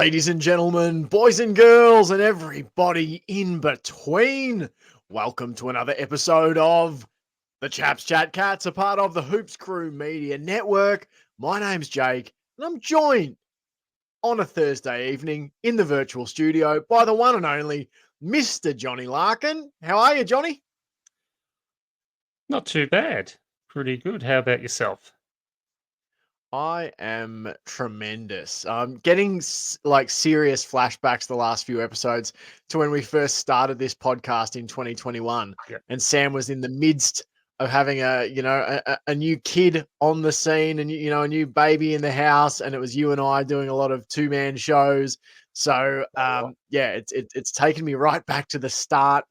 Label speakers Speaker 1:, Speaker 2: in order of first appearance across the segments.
Speaker 1: Ladies and gentlemen, boys and girls, and everybody in between, welcome to another episode of the Chaps Chat Cats, a part of the Hoops Crew Media Network. My name's Jake, and I'm joined on a Thursday evening in the virtual studio by the one and only Mr. Johnny Larkin. How are you, Johnny?
Speaker 2: Not too bad. Pretty good. How about yourself?
Speaker 1: I am tremendous. I'm getting serious flashbacks the last few episodes to when we first started this podcast in 2021,
Speaker 2: Yeah.
Speaker 1: and Sam was in the midst of having a new kid on the scene and a new baby in the house, and it was you and I doing a lot of two-man shows. So it's taken me right back to the start.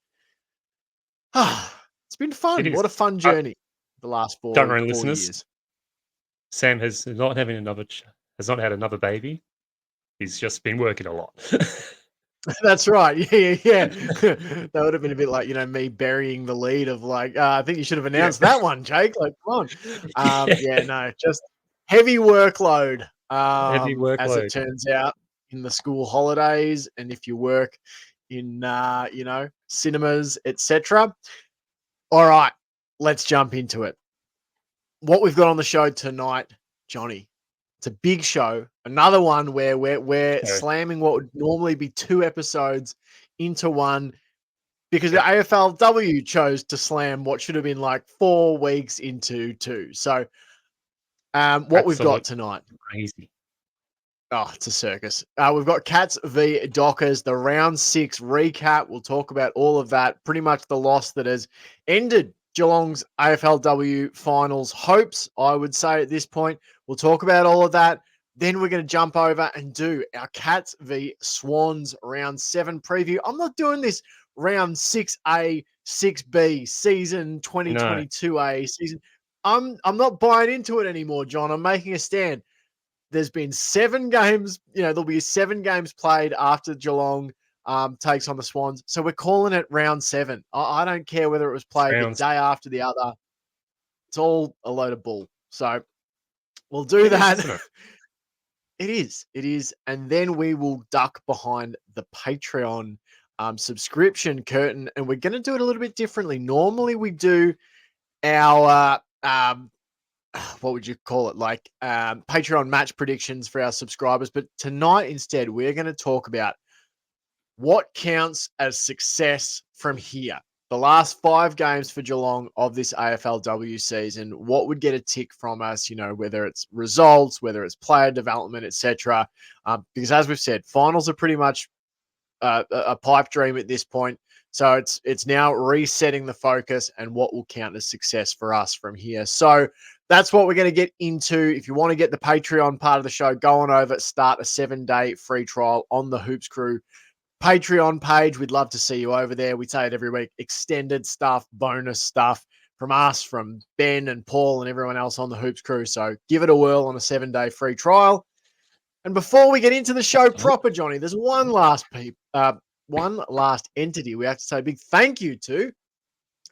Speaker 1: It's been
Speaker 2: It
Speaker 1: fun.
Speaker 2: is.
Speaker 1: What a fun journey the last
Speaker 2: Don't
Speaker 1: four
Speaker 2: worry,
Speaker 1: four
Speaker 2: listeners.
Speaker 1: years.
Speaker 2: Sam has not had another baby. He's just been working a lot.
Speaker 1: That's right. Yeah. That would have been a bit like, me burying the lead of I think you should have announced that one, Jake. Like, come on. No, just heavy workload.
Speaker 2: Heavy
Speaker 1: As it
Speaker 2: workload.
Speaker 1: turns out in the school holidays, and if you work in, cinemas, etc. All right, let's jump into it. What we've got on the show tonight, Johnny, it's a big show. Another one where we're
Speaker 2: Okay.
Speaker 1: slamming what would normally be two episodes into one because the AFLW chose to slam what should have been like 4 weeks into two. So what we've got tonight.
Speaker 2: Crazy.
Speaker 1: Oh, it's a circus. We've got Cats v Dockers, the round 6 recap. We'll talk about all of that. Pretty much the loss that has ended Geelong's AFLW finals hopes, I would say at this point. We'll talk about all of that. Then we're going to jump over and do our Cats v Swans round 7 preview. I'm not doing this round 6A, 6B, season 2022A season. I'm not buying into it anymore, John. I'm making a stand. There's been 7 games, there'll be 7 games played after Geelong takes on the Swans. So we're calling it round 7. I don't care whether it was played the day after the other. It's all a load of bull. So we'll do that. It is. And then we will duck behind the Patreon subscription curtain, and we're going to do it a little bit differently. Normally we do our what would you call it? Patreon match predictions for our subscribers. But tonight, instead, we're going to talk about what counts as success from here. The last 5 games for Geelong of this AFLW season, what would get a tick from us, whether it's results, whether it's player development, etc. Because as we've said, finals are pretty much a pipe dream at this point. So it's now resetting the focus and what will count as success for us from here. So that's what we're going to get into. If you want to get the Patreon part of the show, go on over, start a 7-day free trial on the Hoops Crew Patreon page. We'd love to see you over there. We say it every week, extended stuff, bonus stuff from us, from Ben and Paul and everyone else on the Hoops Crew. So give it a whirl on a 7-day free trial. And before we get into the show proper, Johnny, there's one last entity we have to say a big thank you to,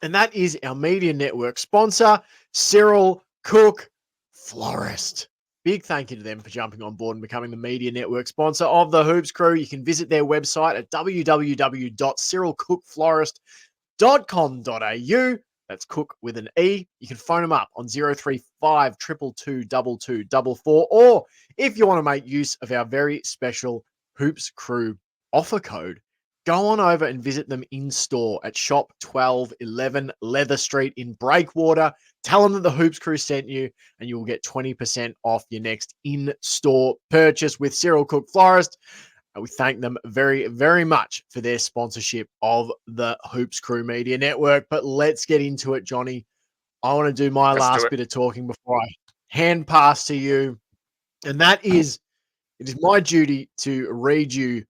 Speaker 1: and that is our media network sponsor, Cyril Cook Florist. Big thank you to them for jumping on board and becoming the media network sponsor of the Hoops Crew. You can visit their website at www.cyrilcookflorist.com.au. That's Cook with an E. You can phone them up on 035 222 2244, or if you want to make use of our very special Hoops Crew offer code, go on over and visit them in store at Shop 1211 Leather Street in Breakwater. Tell them that the Hoops Crew sent you, and you will get 20% off your next in-store purchase with Cyril Cook Florist. And we thank them very, very much for their sponsorship of the Hoops Crew Media Network. But let's get into it, Johnny. I want to do my last bit of talking before I hand pass to you. And that is, it is my duty to read you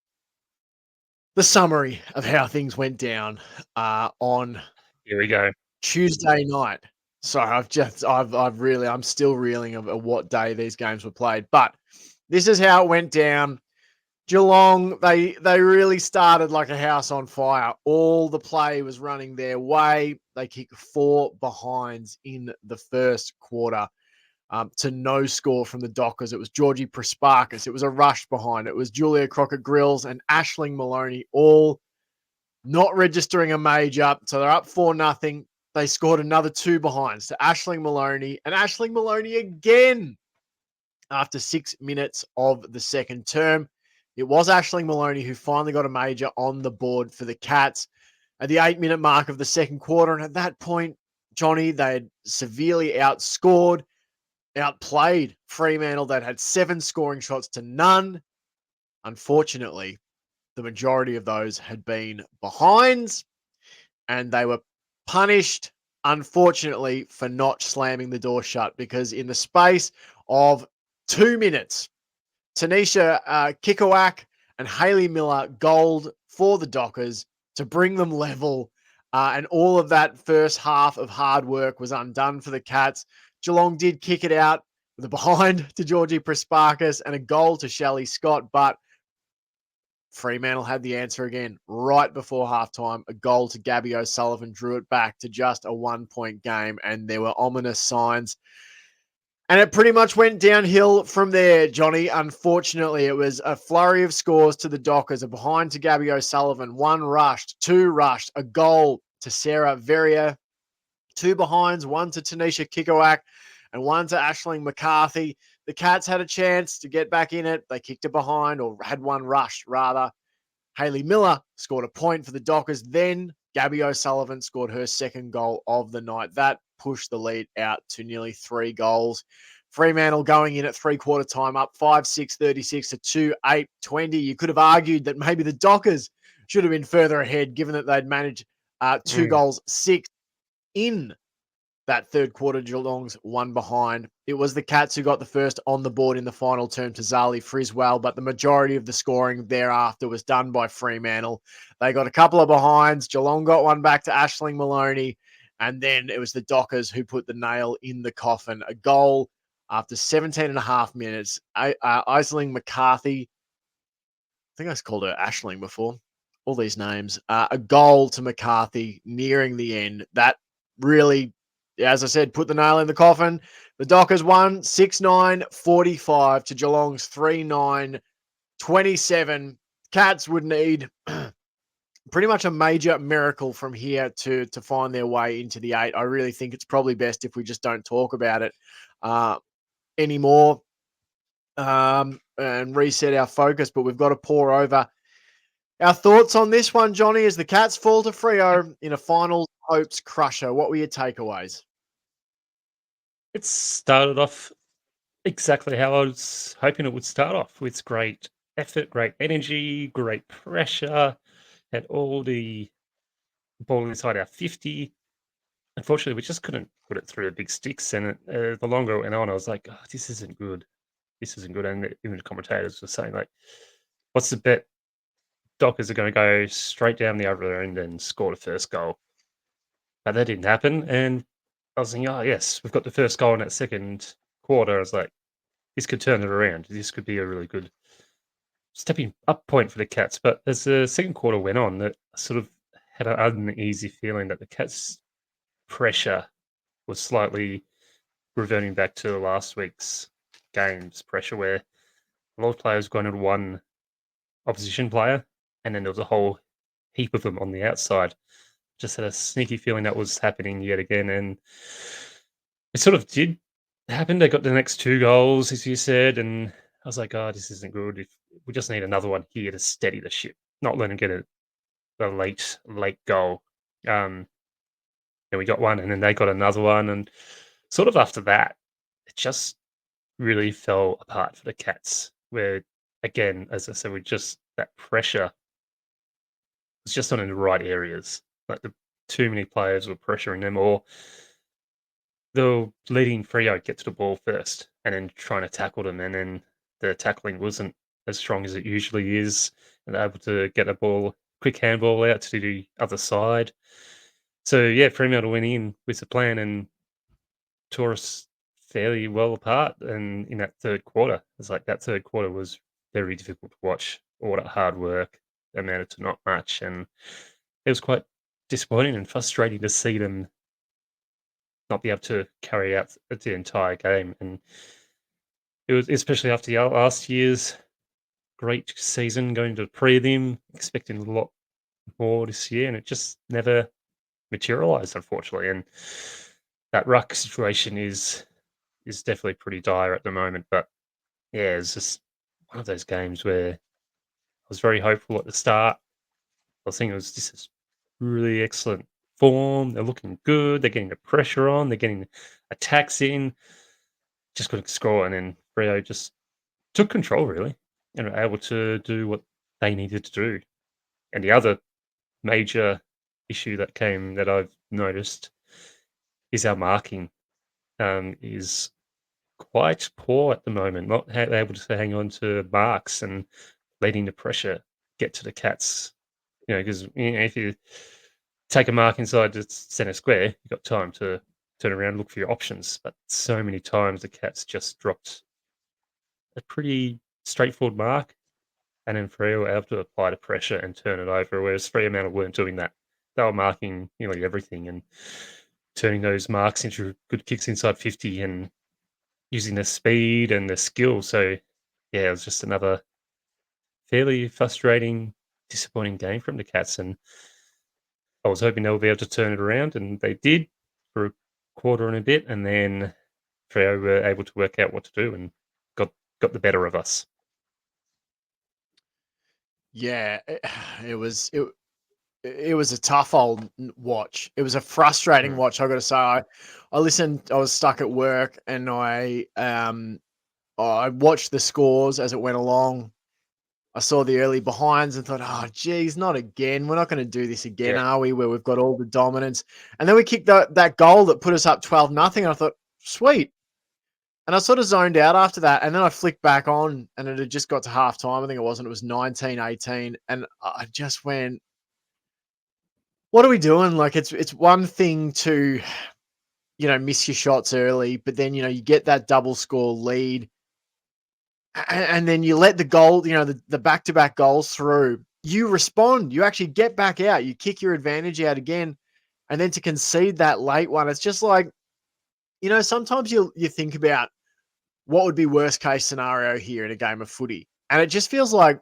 Speaker 1: the summary of how things went down on
Speaker 2: Here we go.
Speaker 1: Tuesday night. So I'm still reeling of what day these games were played. But this is how it went down. Geelong, they really started like a house on fire. All the play was running their way. They kicked 4 behinds in the first quarter. to no score from the Dockers. It was Georgie Prasparkas. It was a rush behind. It was Julia Crockett-Grills and Aisling Maloney all not registering a major. So they're up 4-0. They scored another 2 behinds to Aisling Maloney, and Aisling Maloney again after 6 minutes of the second term. It was Aisling Maloney who finally got a major on the board for the Cats at the 8-minute mark of the second quarter. And at that point, Johnny, they had severely outscored, outplayed Fremantle. They'd had 7 scoring shots to none. Unfortunately, the majority of those had been behinds, and they were punished, unfortunately, for not slamming the door shut, because in the space of 2 minutes, Tanisha Kikowak and Hayley Miller goaled for the Dockers to bring them level. And all of that first half of hard work was undone for the Cats. Geelong did kick it out with a behind to Georgie Prasparkas and a goal to Shelley Scott, but Fremantle had the answer again right before halftime. A goal to Gabby O'Sullivan drew it back to just a 1-point game, and there were ominous signs. And it pretty much went downhill from there, Johnny. Unfortunately, it was a flurry of scores to the Dockers, a behind to Gabby O'Sullivan, 1 rushed, 2 rushed, a goal to Sarah Verrier, 2 behinds, 1 to Tanisha Kikowak, and 1 to Aisling McCarthy. The Cats had a chance to get back in it. They kicked it behind, or had 1 rushed, rather. Hayley Miller scored a point for the Dockers. Then Gabby O'Sullivan scored her second goal of the night. That pushed the lead out to nearly 3 goals. Fremantle going in at three-quarter time up 5-6, 36 to 2-8, 20. You could have argued that maybe the Dockers should have been further ahead, given that they'd managed 2 goals, 6 in that third quarter. Geelong's 1 behind. It was the Cats who got the first on the board in the final term to Zali Friswell, but the majority of the scoring thereafter was done by Fremantle. They got a couple of behinds. Geelong got 1 back to Aisling Maloney, and then it was the Dockers who put the nail in the coffin. A goal after 17 and a half minutes. Aisling McCarthy, I think I called her Aisling before, all these names. A goal to McCarthy nearing the end. That really, as I said, put the nail in the coffin. The Dockers won 6-9, 45 to Geelong's 3-9, 27. Cats would need pretty much a major miracle from here to find their way into the 8. I really think it's probably best if we just don't talk about it anymore and reset our focus, but we've got to pour over our thoughts on this one, Johnny, as the Cats fall to Freo in a finals hopes crusher. What were your takeaways?
Speaker 2: It started off exactly how I was hoping it would start off, with great effort, great energy, great pressure, had all the ball inside our 50. Unfortunately, we just couldn't put it through the big sticks, and the longer it went on, I was like, "Oh, this isn't good. This isn't good." And even the commentators were saying, like, "What's the bet? Dockers are going to go straight down the other end and score the first goal." But that didn't happen, and I was thinking, "Oh, yes, we've got the first goal in that second quarter." I was like, this could turn it around. This could be a really good stepping up point for the Cats. But as the second quarter went on, that sort of had an uneasy feeling that the Cats' pressure was slightly reverting back to last week's games pressure, where a lot of players gone at one opposition player, and then there was a whole heap of them on the outside. Just had a sneaky feeling that was happening yet again, and it sort of did happen. They got the next 2 goals, as you said, and I was like, "Oh, this isn't good. If we just need another one here to steady the ship, not let them get a late goal." Um, and we got one, and then they got another one, and sort of after that, it just really fell apart for the Cats. Where again, as I said, we just that pressure was just not in the right areas. Like too many players were pressuring them, or they were letting Freo get to the ball first and then trying to tackle them, and then the tackling wasn't as strong as it usually is, and able to get a ball, quick handball out to the other side. So yeah, Fremantle went in with a plan and tore us fairly well apart. And in that third quarter, it's like that third quarter was very difficult to watch. All that hard work amounted to not much, and it was quite disappointing and frustrating to see them not be able to carry out the entire game. And it was especially after last year's great season, going to the prelim, expecting a lot more this year, and it just never materialized, unfortunately. And that ruck situation is definitely pretty dire at the moment. But yeah, it's just one of those games where I was very hopeful at the start. I was thinking this is really excellent form. They're looking good. They're getting the pressure on. They're getting attacks in. Just couldn't score, and then Rio just took control really, and were able to do what they needed to do. And the other major issue that I've noticed is our marking is quite poor at the moment. Not able to hang on to marks and letting the pressure get to the Cats. Because if you take a mark inside the center square, you've got time to turn around and look for your options. But so many times the Cats just dropped a pretty straightforward mark, and then Freo were able to apply the pressure and turn it over, whereas Fremantle weren't doing that. They were marking nearly everything and turning those marks into good kicks inside 50 and using their speed and their skill. So, yeah, it was just another fairly frustrating, disappointing game from the Cats. And I was hoping they would be able to turn it around, and they did for a quarter and a bit. And then Freo were able to work out what to do and got the better of us.
Speaker 1: Yeah, it was it was a tough old watch. It was a frustrating watch. I got to say, I listened. I was stuck at work, and I watched the scores as it went along. I saw the early behinds and thought, oh, geez, not again. We're not going to do this again,
Speaker 2: Yeah.
Speaker 1: are we? Where we've got all the dominance, and then we kicked that goal that put us up 12-0. I thought, sweet. And I sort of zoned out after that. And then I flicked back on, and it had just got to half time. I think it wasn't. It was 19-18. And I just went, what are we doing? Like, it's one thing to, miss your shots early, but then, you get that double score lead, and then you let the goal, the back-to-back goals through. You respond. You actually get back out. You kick your advantage out again. And then to concede that late one, it's just like, sometimes you think about what would be worst case scenario here in a game of footy. And it just feels like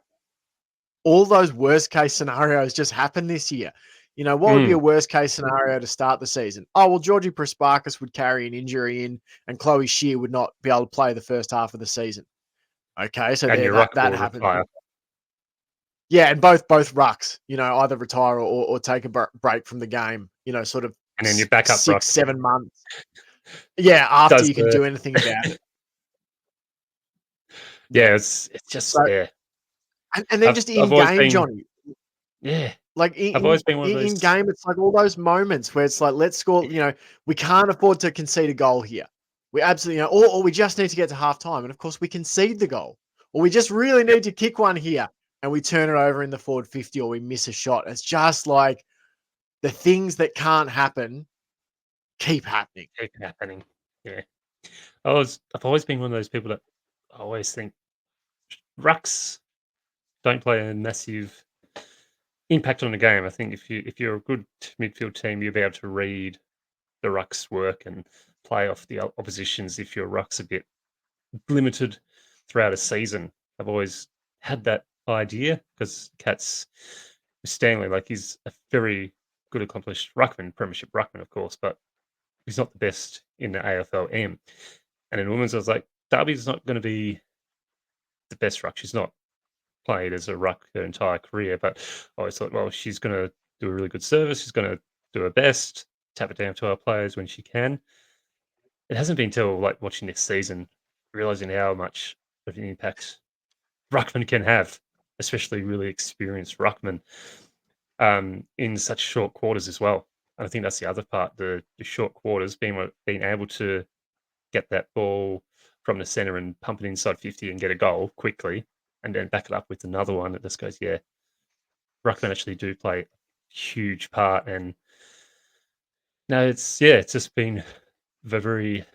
Speaker 1: all those worst case scenarios just happened this year. What would be a worst case scenario to start the season? Oh, well, Georgie Prasparkas would carry an injury in, and Chloe Shear would not be able to play the first half of the season. Okay, so
Speaker 2: And
Speaker 1: there
Speaker 2: your ruck
Speaker 1: that
Speaker 2: will
Speaker 1: happened.
Speaker 2: retire.
Speaker 1: Yeah, and both rucks, either retire or take a break from the game. Sort of
Speaker 2: And then your backup ruck
Speaker 1: 6-7 months. Yeah, after
Speaker 2: does
Speaker 1: you can
Speaker 2: the
Speaker 1: do anything about it.
Speaker 2: yeah,
Speaker 1: Yeah.
Speaker 2: it's just
Speaker 1: So,
Speaker 2: yeah.
Speaker 1: and then
Speaker 2: I've
Speaker 1: just
Speaker 2: I've
Speaker 1: in
Speaker 2: always
Speaker 1: game,
Speaker 2: been
Speaker 1: Johnny.
Speaker 2: yeah.
Speaker 1: Like
Speaker 2: I've always been one of
Speaker 1: in
Speaker 2: those
Speaker 1: game, it's like all those moments where it's like, let's score. We can't afford to concede a goal here. We absolutely, or we just need to get to halftime, and of course we concede the goal, or we just really
Speaker 2: yep,
Speaker 1: need to kick one here, and we turn it over in the forward 50, or we miss a shot. It's just like the things that can't happen keep happening.
Speaker 2: keep happening. Yeah. I've always been one of those people that I always think rucks don't play a massive impact on the game. I think if you're a good midfield team, you'll be able to read the rucks work and play off the oppositions if your ruck's a bit limited throughout a season. I've always had that idea because Cats Stanley, like he's a very good accomplished ruckman, premiership ruckman, of course, but he's not the best in the AFLM. And in women's, I was like, Darby's not going to be the best ruck. She's not played as a ruck her entire career, but I always thought, well, she's going to do a really good service. She's going to do her best, tap it down to our players when she can. It hasn't been till like watching this season, realizing how much of an impact ruckman can have, especially really experienced ruckman, in such short quarters as well. And I think that's the other part, the short quarters, being able to get that ball from the center and pump it inside 50 and get a goal quickly, and then back it up with another one that just goes, yeah, ruckman actually do play a huge part. And no, it's just been a very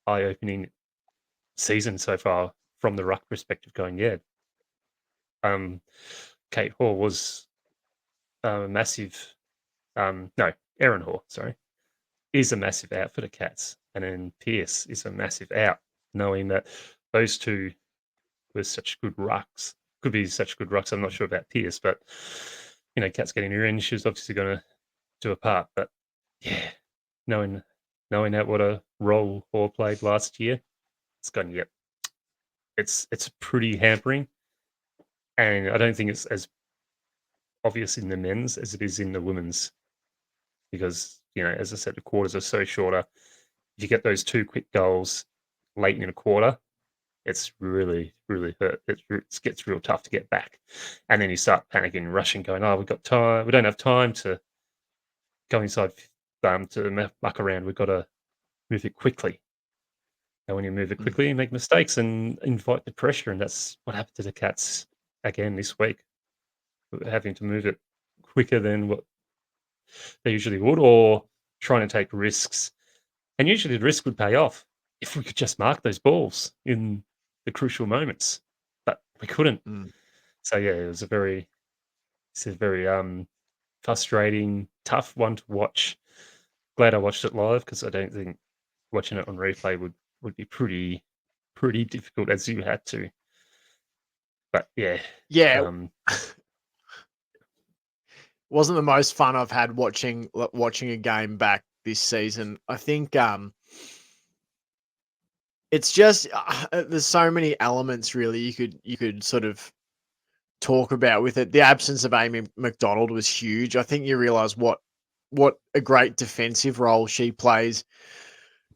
Speaker 2: eye-opening season so far from the ruck perspective. Going, yeah, Kate Hall was a massive. No, Aaron Hall, sorry, is a massive out for the Cats, and then Pearce is a massive out, knowing that those two were such good rucks. Could be such good rucks. I'm not sure about Pearce, but Cats getting her in, she was obviously going to do a part. But yeah, knowing that what a role Hall played last year, it's gone. Yep, it's pretty hampering, and I don't think it's as obvious in the men's as it is in the women's, because as I said, the quarters are so shorter. If you get those two quick goals late in a quarter, it's really, really hurt. It gets real tough to get back, and then you start panicking, rushing, going, "Oh, we've got time. We don't have time to go inside to muck around. We've got to move it quickly." And when you move it quickly, you make mistakes and invite the pressure, and that's what happened to the Cats again this week, having to move it quicker than what they usually would, or trying to take risks. And usually the risk would pay off if we could just mark those balls in the crucial moments, but we couldn't. So yeah, it's a very frustrating, tough one to watch. Glad I watched it live, because I don't think watching it on replay would be pretty difficult, as you had to. But yeah,
Speaker 1: wasn't the most fun I've had watching a game back this season. I think it's just there's so many elements really you could sort of talk about with it. The absence of Amy McDonald was huge. I think you realize what a great defensive role she plays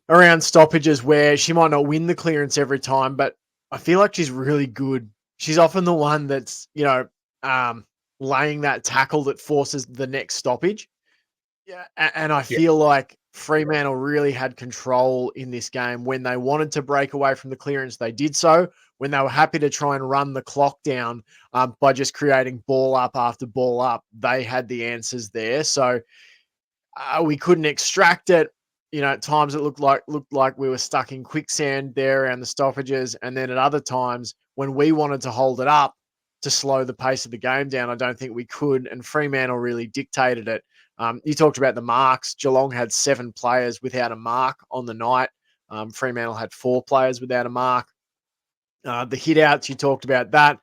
Speaker 1: around stoppages, where she might not win the clearance every time, but I feel like she's really good. She's often the one that's, laying that tackle that forces the next stoppage. Yeah. And I feel like Fremantle really had control in this game. When they wanted to break away from the clearance, they did so. When they were happy to try and run the clock down by just creating ball up after ball up, they had the answers there. So we couldn't extract it. At times it looked like we were stuck in quicksand there around the stoppages. And then at other times, when we wanted to hold it up to slow the pace of the game down, I don't think we could. And Fremantle really dictated it. You talked about the marks. Geelong had 7 players without a mark on the night. Fremantle had 4 players without a mark. The hit outs, you talked about that.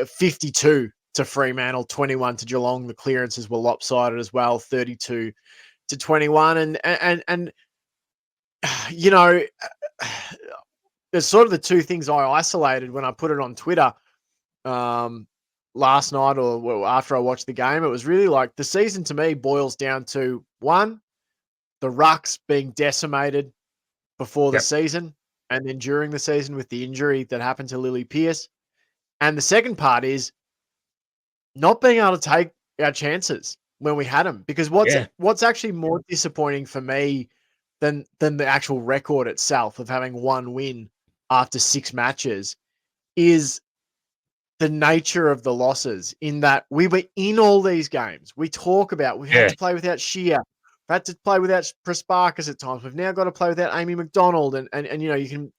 Speaker 1: 52 to Fremantle, 21 to Geelong. The clearances were lopsided as well, 32 to 21. And there's sort of the two things I isolated when I put it on Twitter last night, or after I watched the game. It was really like the season to me boils down to, one, the rucks being decimated before the season and then during the season with the injury that happened to Lily Pearce. And the second part is not being able to take our chances when we had them, because what's actually more disappointing for me than the actual record itself of having 1 win after 6 matches is the nature of the losses, in that we were in all these games. We talk about we had to play without Shear, we had to play without Prasparkas at times. We've now got to play without Amy McDonald, and you can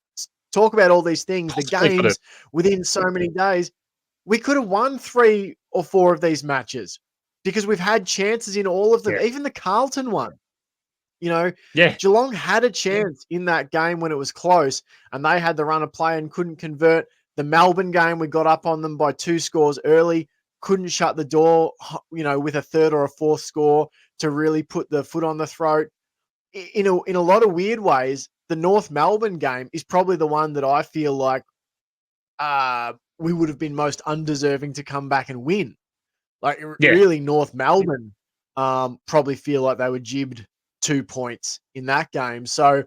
Speaker 1: talk about all these things, the games within so many days. We could have won 3 or 4 of these matches because we've had chances in all of them. Even the Carlton one, Geelong had a chance in that game when it was close, and they had the run of play and couldn't convert. The Melbourne game, we got up on them by 2 scores early, couldn't shut the door, with a 3rd or a 4th score to really put the foot on the throat. In a lot of weird ways, the North Melbourne game is probably the one that I feel like we would have been most undeserving to come back and win. Like, really, North Melbourne probably feel like they were jibbed 2 points in that game. So,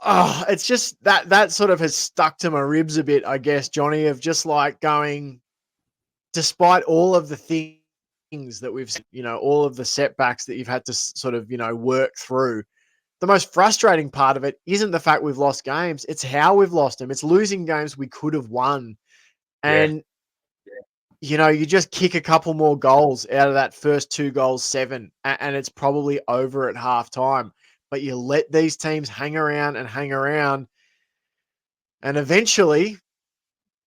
Speaker 1: it's just that sort of has stuck to my ribs a bit, I guess, Johnny, of just like going, despite all of the things that we've, all of the setbacks that you've had to sort of, work through. The most frustrating part of it isn't the fact we've lost games. It's how we've lost them. It's losing games we could have won. And, you just kick a couple more goals out of that first 2 goals, 7, and it's probably over at halftime. But you let these teams hang around, and eventually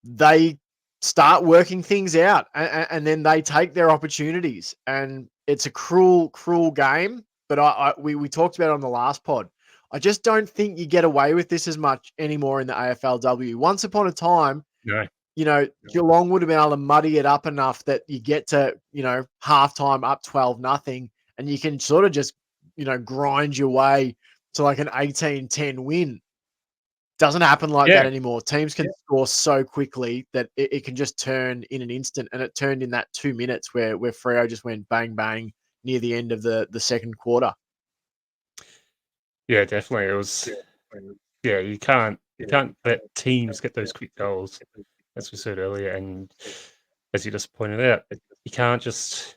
Speaker 1: they start working things out, and then they take their opportunities. And it's a cruel, cruel game. but we talked about it on the last pod. I just don't think you get away with this as much anymore in the AFLW. Once upon a time,
Speaker 2: No.
Speaker 1: Geelong would have been able to muddy it up enough that you get to, halftime up 12-0, and you can sort of just, grind your way to like an 18-10 win. Doesn't happen like that
Speaker 2: Yeah.
Speaker 1: anymore. Teams can score so quickly that it can just turn in an instant, and it turned in that 2 minutes where Freo just went bang, bang near the end of the second quarter.
Speaker 2: Yeah, definitely. It was. Yeah, you can't let teams get those quick goals, as we said earlier, and as you just pointed out, you can't just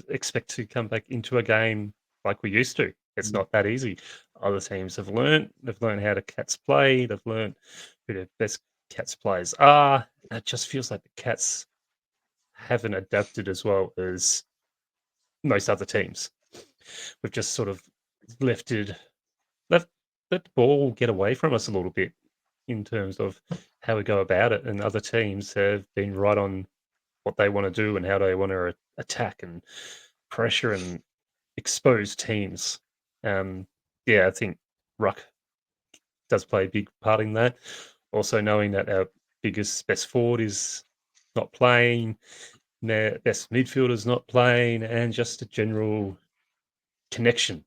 Speaker 2: expect to come back into a game like we used to. It's not that easy. Other teams have learned. They've learned how the Cats play. They've learned who the best Cats players are. And it just feels like the Cats haven't adapted as well as most other teams. We've just sort of left let the ball get away from us a little bit in terms of how we go about it, and other teams have been right on what they want to do and how they want to attack and pressure and expose teams. Yeah, I think Ruck does play a big part in that. Also, knowing that our best forward is not playing, their best midfielder's not playing, and just a general connection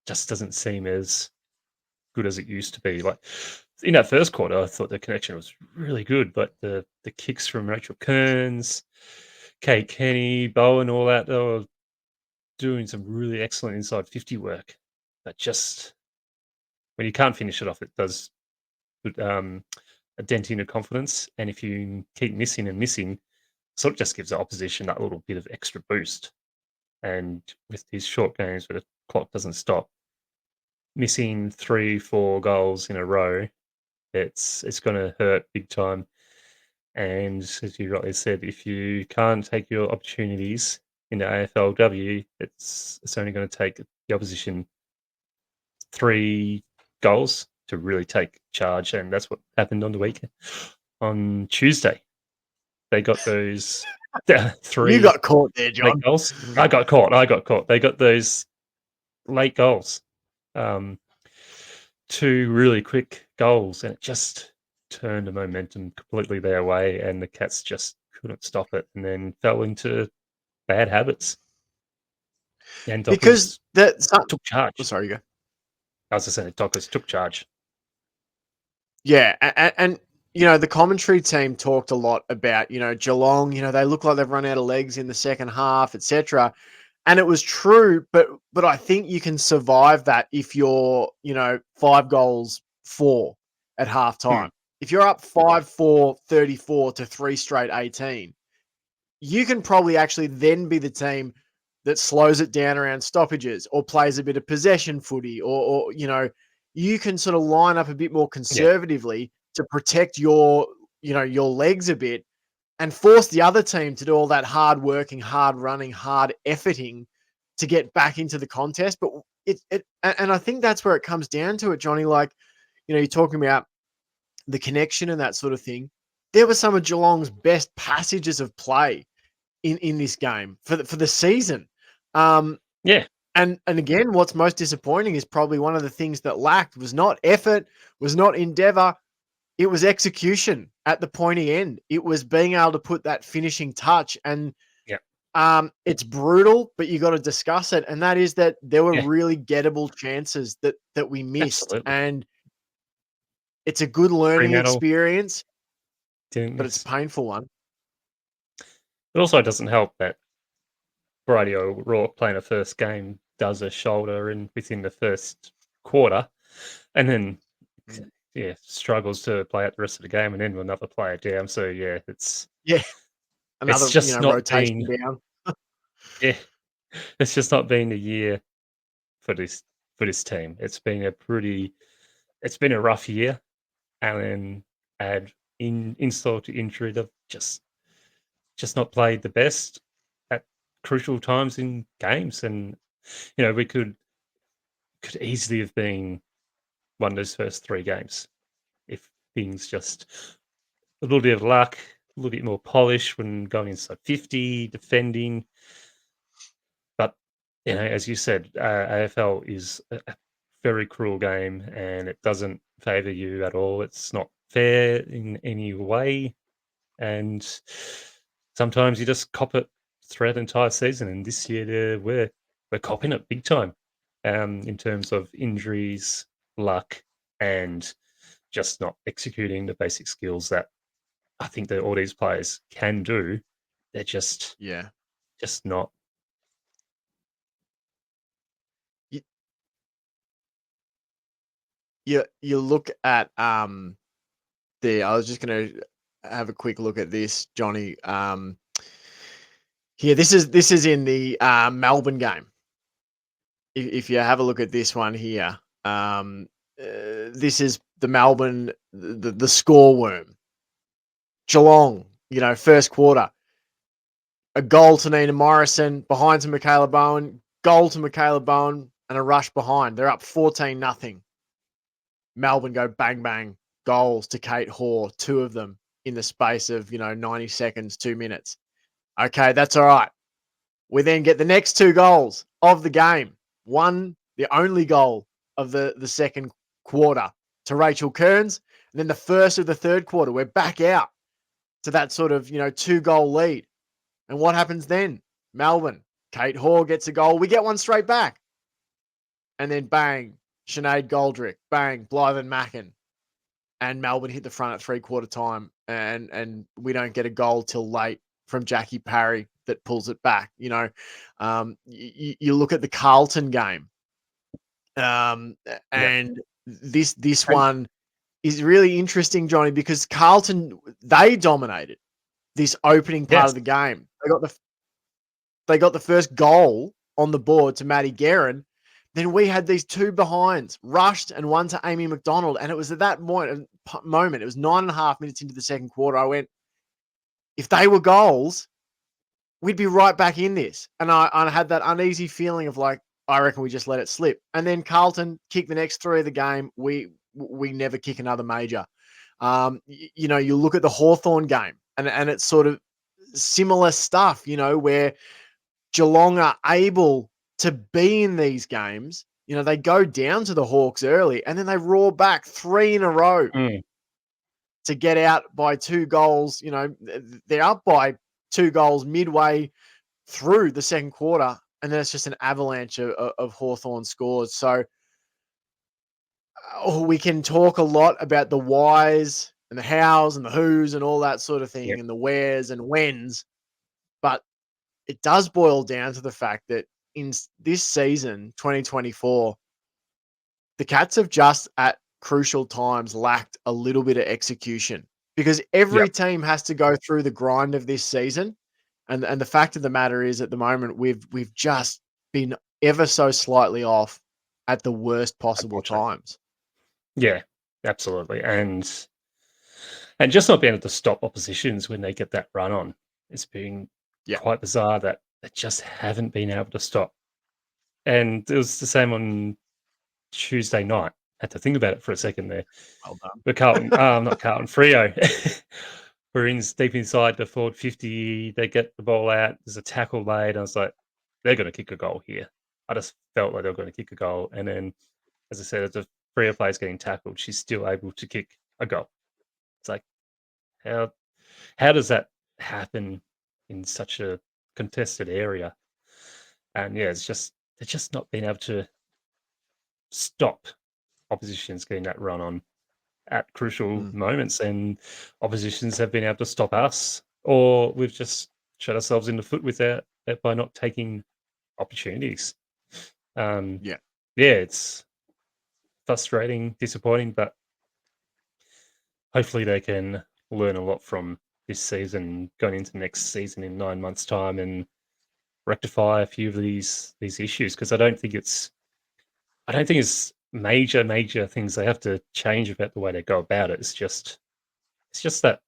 Speaker 2: just doesn't seem as good as it used to be. Like in that first quarter, I thought the connection was really good, but the kicks from Rachel Kearns, Kate Kenny, Bowen, all that, they were doing some really excellent inside 50 work. But just when you can't finish it off, it does put a dent in your confidence. And if you keep missing and missing, sort of just gives the opposition that little bit of extra boost. And with these short games where the clock doesn't stop, missing 3-4 goals in a row, it's going to hurt big time. And as you rightly said, if you can't take your opportunities in the AFLW, it's only going to take the opposition 3 goals to really take charge, and that's what happened on the weekend. On Tuesday, they got those 3
Speaker 1: You got caught there,
Speaker 2: late
Speaker 1: John.
Speaker 2: goals. I got caught. They got those late goals. 2 really quick goals, and it just turned the momentum completely their way, and the Cats just couldn't stop it, and then fell into bad habits. And
Speaker 1: Because
Speaker 2: Dockers took charge.
Speaker 1: oh, sorry, you go.
Speaker 2: As I said, Dockers took charge.
Speaker 1: Yeah, and the commentary team talked a lot about, Geelong, they look like they've run out of legs in the second half, etc. And it was true, but I think you can survive that if you're, 5 goals 4 at halftime. If you're up 5-4, 34 to 3 straight 18, you can probably actually then be the team that slows it down around stoppages or plays a bit of possession footy or you can sort of line up a bit more conservatively to protect your legs a bit and force the other team to do all that hard working, hard running, hard efforting to get back into the contest. But and I think that's where it comes down to it, Johnny. Like, you're talking about the connection and that sort of thing. There were some of Geelong's best passages of play in this game for the season.
Speaker 2: Yeah.
Speaker 1: And again, what's most disappointing is probably one of the things that lacked was not effort, was not endeavor. It was execution at the pointy end. It was being able to put that finishing touch. And it's brutal, but you got to discuss it. And that is that there were really gettable chances that we missed.
Speaker 2: Absolutely.
Speaker 1: And it's a good learning experience, but it's a painful one.
Speaker 2: It also doesn't help that Brady O'Rourke playing a first game does a shoulder within the first quarter, and then struggles to play out the rest of the game, and then another player down. So it's
Speaker 1: another
Speaker 2: it's just not
Speaker 1: rotation down.
Speaker 2: It's just not been a year for this team. It's been a rough year, and then add insult to injury, they've just not played the best at crucial times in games, and we could easily have been won those first 3 games if things just a little bit of luck, a little bit more polish when going inside 50, defending. But as you said, AFL is a very cruel game, and it doesn't favour you at all. It's not fair in any way, and sometimes you just cop it throughout the entire season. And this year, we're copping it big time, in terms of injuries, luck, and just not executing the basic skills that I think that all these players can do. They're
Speaker 1: Yeah.
Speaker 2: just not.
Speaker 1: You, you look at I was just gonna have a quick look at this, Johnny. Here, this is in the Melbourne game. If you have a look at this one here, this is the Melbourne, the score worm. Geelong, first quarter, a goal to Nina Morrison, behind to Michaela Bowen, goal to Michaela Bowen, and a rush behind. They're up 14-0. Melbourne go bang, bang, goals to Kate Hoare, two of them in the space of, 90 seconds, 2 minutes. Okay, that's all right. We then get the next two goals of the game. One, the only goal of the second quarter to Rachel Kearns. And then the first of the third quarter, we're back out to that sort of, 2-goal lead. And what happens then? Melbourne, Kate Hoare gets a goal. We get one straight back. And then bang, Sinead Goldrick, bang, Blythen Mackin. And Melbourne hit the front at 3/4 time. And we don't get a goal till late from Jackie Parry that pulls it back. You look at the Carlton game. And this one is really interesting, Johnny, because Carlton, they dominated this opening part
Speaker 2: Yes.
Speaker 1: of the game. They got the first goal on the board to Maddie Guerin. Then we had these two behinds, rushed and one to Amy McDonald. And it was at that moment, it was 9.5 minutes into the second quarter. I went, if they were goals, we'd be right back in this. And I had that uneasy feeling of like, I reckon we just let it slip. And then Carlton kicked the next three of the game. We never kick another major. You look at the Hawthorn game and it's sort of similar stuff, where Geelong are able to be in these games. They go down to the Hawks early and then they roar back 3 in a row to get out by 2 goals. They're up by 2 goals midway through the second quarter, and then it's just an avalanche of Hawthorn scores. So we can talk a lot about the whys and the hows and the whos and all that sort of thing, and the wheres and whens, but it does boil down to the fact that in this season, 2024, the Cats have just at crucial times lacked a little bit of execution, because every team has to go through the grind of this season. And the fact of the matter is, at the moment, we've just been ever so slightly off at the worst possible times.
Speaker 2: Yeah, absolutely. And just not being able to stop oppositions when they get that run on. It's been quite bizarre that they just haven't been able to stop. And it was the same on Tuesday night. I had to think about it for a second there.
Speaker 1: Well done.
Speaker 2: But Carlton, not Carlton, Freo. We're deep inside the forward 50. They get the ball out. There's a tackle made. I was like, they're going to kick a goal here. I just felt like they were going to kick a goal. And then, as I said, as the Freo player's getting tackled, she's still able to kick a goal. It's like, how does that happen in such a contested area? And yeah, they're just not being able to stop oppositions getting that run on at crucial moments, and oppositions have been able to stop us, or we've just shot ourselves in the foot with that by not taking opportunities. It's frustrating, disappointing, but hopefully they can learn a lot from this season going into next season in 9 months' time and rectify a few of these issues, because I don't think it's major things they have to change about the way they go about it. It's just that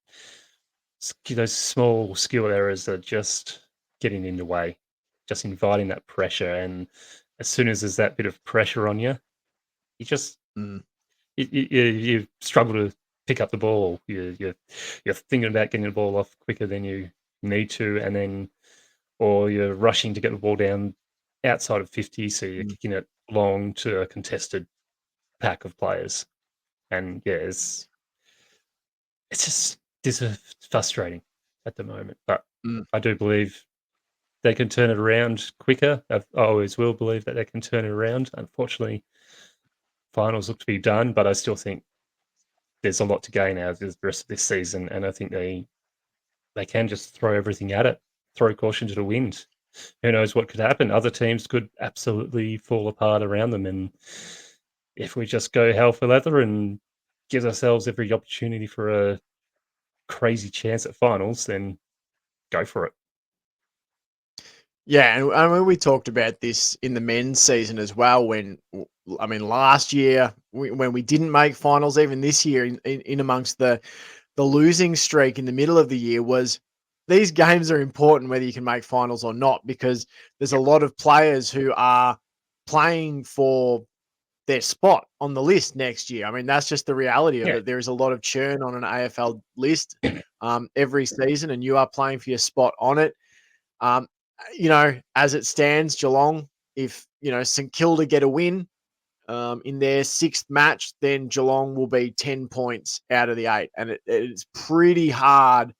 Speaker 2: those small skill errors are just getting in the way, just inviting that pressure. And as soon as there's that bit of pressure on you, you just you struggle to pick up the ball. You're thinking about getting the ball off quicker than you need to, and then or you're rushing to get the ball down outside of 50, so you're kicking it long to a contested pack of players. And yeah, it's just frustrating at the moment. But
Speaker 1: Mm.
Speaker 2: I do believe they can turn it around quicker. I always will believe that they can turn it around. Unfortunately, finals look to be done, but I still think there's a lot to gain out of the rest of this season, and I think they can just throw everything at it, throw caution to the wind. Who knows what could happen? Other teams could absolutely fall apart around them, and if we just go hell for leather and give ourselves every opportunity for a crazy chance at finals, then go for it.
Speaker 1: Yeah, and I mean, we talked about this in the men's season as well. I mean, last year when we didn't make finals, even this year in amongst the losing streak in the middle of the year was these games are important whether you can make finals or not, because there's a lot of players who are playing for their spot on the list next year. I mean, that's just the reality of
Speaker 2: Yeah,
Speaker 1: it. There is a lot of churn on an AFL list every season, and you are playing for your spot on it. Um, as it stands, Geelong, if St Kilda get a win in their sixth match, then Geelong will be 10 points out of the 8, and it's pretty hard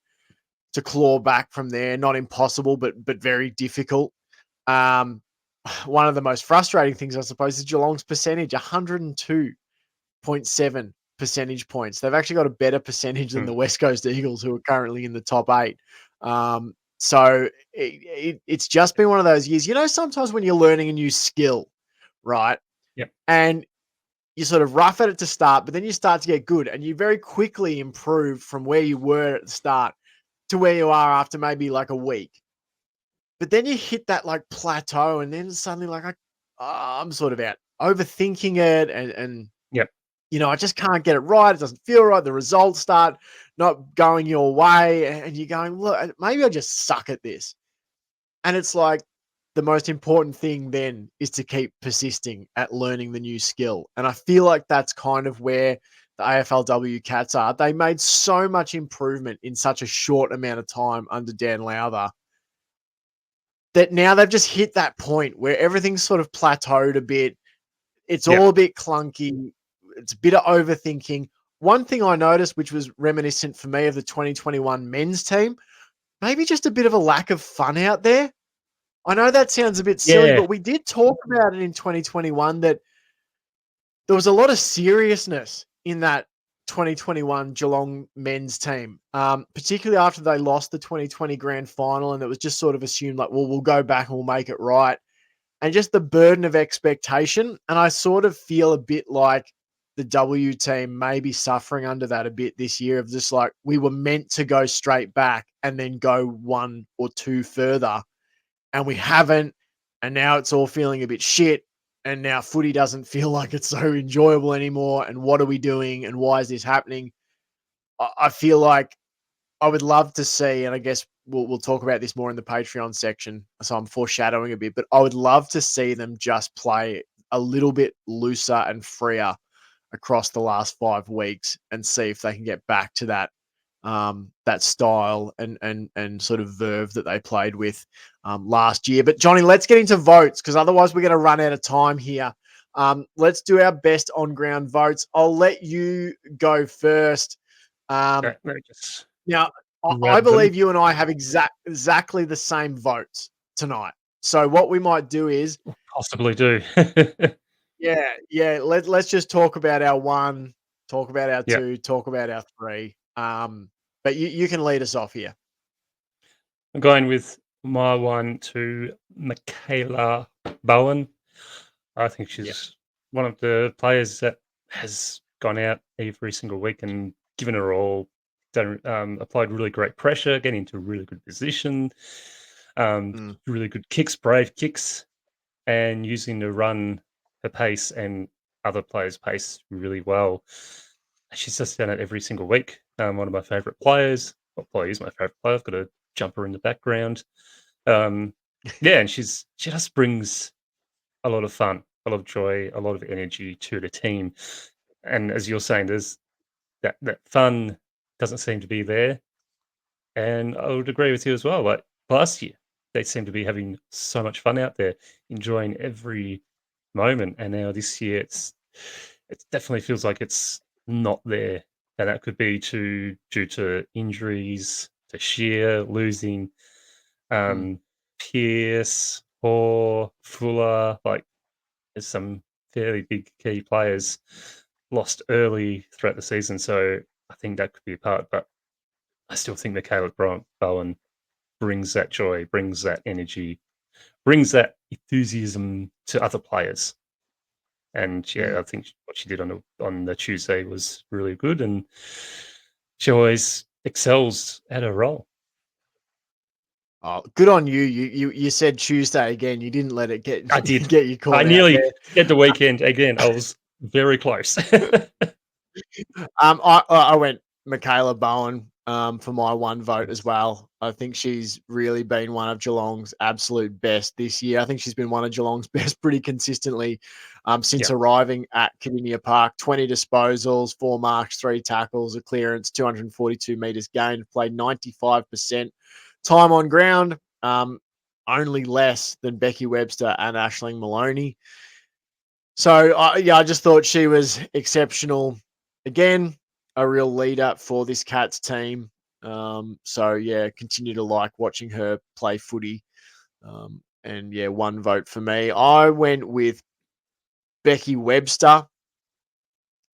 Speaker 1: to claw back from there. Not impossible, but very difficult. Um, one of the most frustrating things, I suppose, is Geelong's percentage, 102.7 percentage points. They've actually got a better percentage than the
Speaker 2: mm,
Speaker 1: West Coast Eagles, who are currently in the top 8. So it's just been one of those years. Sometimes when you're learning a new skill, right?
Speaker 2: yep,
Speaker 1: And you sort of rough at it to start, but then you start to get good and you very quickly improve from where you were at the start to where you are after maybe like a week. But then you hit that like plateau, and then suddenly like I'm sort of out overthinking it, and
Speaker 2: yep,
Speaker 1: I just can't get it right. It doesn't feel right. The results start not going your way, and you're going, look, maybe I just suck at this. And it's like the most important thing then is to keep persisting at learning the new skill. And I feel like that's kind of where the AFLW Cats are. They made so much improvement in such a short amount of time under Dan Lowther that now they've just hit that point where everything's sort of plateaued a bit. It's
Speaker 2: yep.
Speaker 1: all a bit clunky. It's a bit of overthinking. One thing I noticed, which was reminiscent for me of the 2021 men's team, maybe just a bit of a lack of fun out there. I know that sounds a bit silly,
Speaker 2: Yeah,
Speaker 1: but we did talk about it in 2021 that there was a lot of seriousness in that 2021 Geelong men's team, particularly after they lost the 2020 grand final, and it was just sort of assumed like, well, we'll go back and we'll make it right. And just the burden of expectation. And I sort of feel a bit like the W team may be suffering under that a bit this year, of just like, we were meant to go straight back and then go one or two further, and we haven't. And now it's all feeling a bit shit. And now footy doesn't feel like it's so enjoyable anymore. And what are we doing? And why is this happening? I feel like I would love to see, and I guess we'll talk about this more in the Patreon section, so I'm foreshadowing a bit, but I would love to see them just play a little bit looser and freer across the last 5 weeks and see if they can get back to that style and sort of verve that they played with last year. But Johnny, let's get into votes, because otherwise we're going to run out of time here. Let's do our best on ground votes. I'll let you go first.
Speaker 2: okay, let me just
Speaker 1: Now, I
Speaker 2: grab them.
Speaker 1: believe you and I have exactly the same votes tonight. So what we might do is,
Speaker 2: Possibly do.
Speaker 1: yeah, let's just talk about our 1, talk about our
Speaker 2: Yeah,
Speaker 1: 2, talk about our 3. But you can lead us off here.
Speaker 2: I'm going with my one to Michaela Bowen. I think
Speaker 1: Yeah.
Speaker 2: she's one of the players that has gone out every single week and given her all. Done, applied really great pressure, getting into a really good position,
Speaker 1: Mm.
Speaker 2: really good kicks, brave kicks, and using to run her pace and other players' pace really well. She's just done it every single week. One of my favorite players. Well, player is my favorite player. I've got a jumper in the background. Um, yeah, and she just brings a lot of fun, a lot of joy, a lot of energy to the team. And as you're saying, there's that fun doesn't seem to be there. And I would agree with you as well. Like last year, they seem to be having so much fun out there, enjoying every moment. And now this year, it definitely feels like it's not there, and that could be due to injuries, to sheer losing
Speaker 1: Mm.
Speaker 2: Pierce or Fuller. Like there's some fairly big key players lost early throughout the season, so I think that could be a part. But I still think Michaela Bowen brings that joy, brings that energy, brings that enthusiasm to other players. And yeah,
Speaker 1: Mm.
Speaker 2: I think what she did on the Tuesday was really good, and she always excels at her role.
Speaker 1: Oh, good on you. You said Tuesday again. You didn't let it get
Speaker 2: I did.
Speaker 1: get you
Speaker 2: I
Speaker 1: caught out
Speaker 2: nearly
Speaker 1: there.
Speaker 2: at the weekend again. I was very close.
Speaker 1: I went Michaela Bowen for my one vote as
Speaker 2: Nice.
Speaker 1: well. I think she's really been one of Geelong's absolute best this year. I think she's been one of Geelong's best pretty consistently since
Speaker 2: Yeah,
Speaker 1: arriving at Kardinia Park. 20 disposals, 4 marks, 3 tackles, a clearance, 242 metres gained, played 95% time on ground, only less than Becky Webster and Aisling Maloney. So, yeah, I just thought she was exceptional. Again, a real leader for this Cats team. So, yeah, continue to like watching her play footy. And, yeah, one vote for me. I went with Becky Webster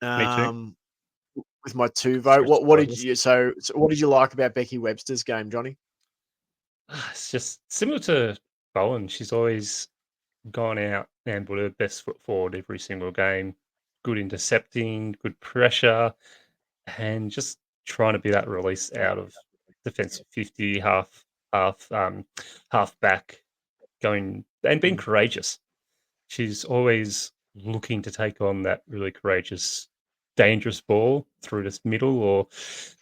Speaker 2: me too.
Speaker 1: um, with my 2 vote.
Speaker 2: Straight
Speaker 1: What did
Speaker 2: surprise.
Speaker 1: you so what did you like about Becky Webster's game, Johnny?
Speaker 2: It's just similar to Bowen. She's always gone out and put her best foot forward every single game. Good intercepting, good pressure, and just trying to be that release out of defensive 50, half back, going and being
Speaker 1: Mm.
Speaker 2: courageous. She's always looking to take on that really courageous, dangerous ball through this middle or